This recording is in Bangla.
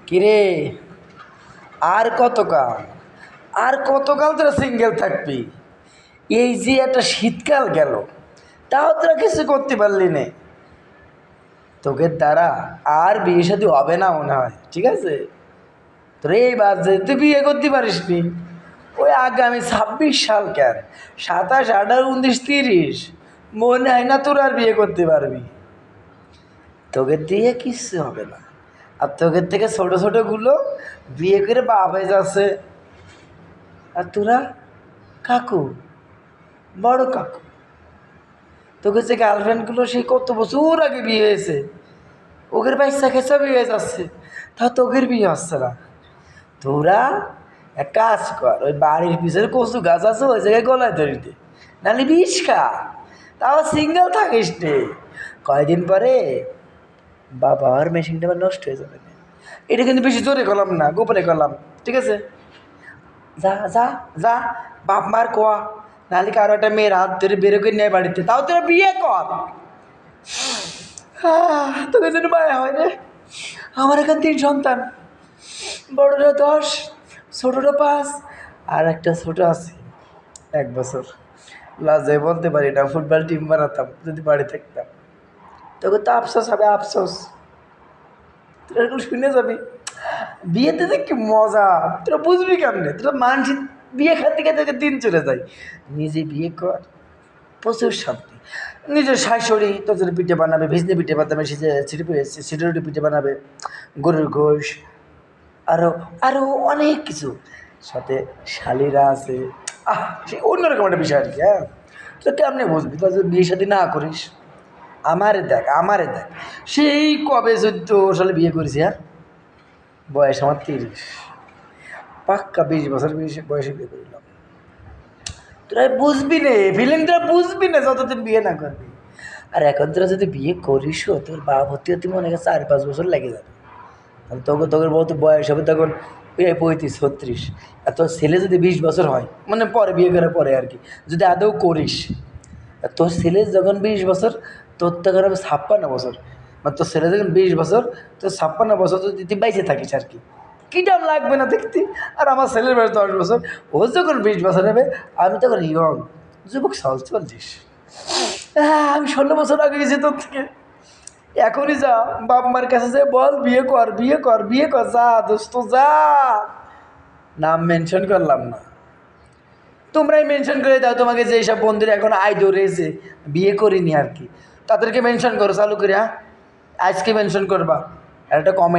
কিরে, আর কতকাল তোরা সিঙ্গেল থাকবি? এই যে একটা শীতকাল গেল, তাও তোরা কিছু করতে পারলি না। তোকে দ্বারা আর বিয়ে শাদী হবে না মনে হয়, ঠিক আছে? তোর এইবার যে তুই বিয়ে করতে পারিস নি, ওই আগামী 26 সাল কেন, 27, 28, 29, 30 মনে হয় না তোর আর বিয়ে করতে পারবি। তোকে দিয়ে কিচ্ছু হবে না। আর তোকে থেকে ছোটো ছোটোগুলো বিয়ে করে বাপ হয়ে যাচ্ছে, আর তোরা কাকু, বড় কাকু। তোকে যে গার্লফ্রেন্ডগুলো সেই কত বছর আগে বিয়ে হয়েছে, ওদের বাচ্চা খেসা বিয়ে হয়ে যাচ্ছে, তা তোদের বিয়ে হচ্ছে না। তোরা এক কাজ কর, ওই বাড়ির পিছনে কচু গাছ আছে, ওই জায়গায় গলায় ধরিতে, নাহলে বিষ খা, তাও সিঙ্গেল থাকিস নে। কয়দিন পরে বাবার মেশিনটা আবার নষ্ট হয়ে যাবে। এটা কিন্তু বেশি জোরে করলাম না, গোপনে করলাম, ঠিক আছে? যা যা যা, বাপ মার কোয়া, নাহলে কারো একটা মেয়ের হাত ধরে বেরো করে নেয় বাড়িতে, তাও তোরা বিয়ে কর। তোকে যেন মায়া হয় রে। আমার এখানে 3 সন্তান, বড়রা 10, ছোটরা 5, আর একটা ছোট আছে 1 বছর। লাজে বলতে পারি না, ফুটবল টিম বানাতাম যদি বাড়ি থাকতাম। তোকে তো আফসোস হবে, আফসোস। তোরা এগুলো শুনে যাবি, বিয়েতে যে কি মজা, তোরা বুঝবি কেমনে? তোরা মানসি বিয়ে খাতে খাতে দিন চলে যায়। নিজে বিয়ে কর, প্রচুর শান্তি। নিজের শাশুড়ি তোর জন্য পিঠে বানাবে, ভিজনে পিঠে বানাবে, সিটুটি পিঠে বানাবে, গরুর গোশ, আরও আরও অনেক কিছু। সাথে শালিরা আছে, সে অন্যরকম একটা বিষয় আর কি। হ্যাঁ, তো কেমনি বুঝবি? তোর যদি বিয়ে শাদী না করিস, আমারে দেখ, সেই কবে 14 সালে বিয়ে করেছি। হ্যাঁ, বয়স আমার 30, পাক্কা 20 বছর বয়সে বিয়ে করিলাম। তোরা বুঝবি না ফিলিং, তোরা বুঝবি না যতদিন বিয়ে না করবি। আর এখন তোরা যদি বিয়ে করিসও, তোর বাপ হতে হতে মনে হয় 4-5 বছর লেগে যাবে। তাহলে তোর বহুত বয়স হবে তখন 35, 36। আর তোর ছেলে যদি 20 বছর হয়, মানে পরে বিয়ে করার পরে আর কি, যদি আদৌ করিস, আর তোর ছেলে যখন 20 বছর, তোর তখন হবে 56 বছর। মানে তোর ছেলে যখন 20 বছর, তোর 56 বছর যদি তুই বাইসে থাকিস আর কি, কিটাম লাগবে না দেখতে। আর আমার ছেলের বয়স 10 বছর, ও যখন 20 বছর হবে, আমি তখন ইয়ং যুবক, 40। হ্যাঁ, আমি 16 বছর আগে গেছি তোর থেকে। এখনই যা, বাপ মার কাছে যে বল বিয়ে কর, যা দোস্ত যা। নাম মেনশন করলাম না, তোমরাই মেনশন করে দাও। তোমাকে যে সব বন্ধুরা এখন রয়েছে, বিয়ে করিনি আর কি, তাদেরকে মেনশন করো চালু করে। হ্যাঁ, আজকে মেনশন করবা, একটা কমেন্ট।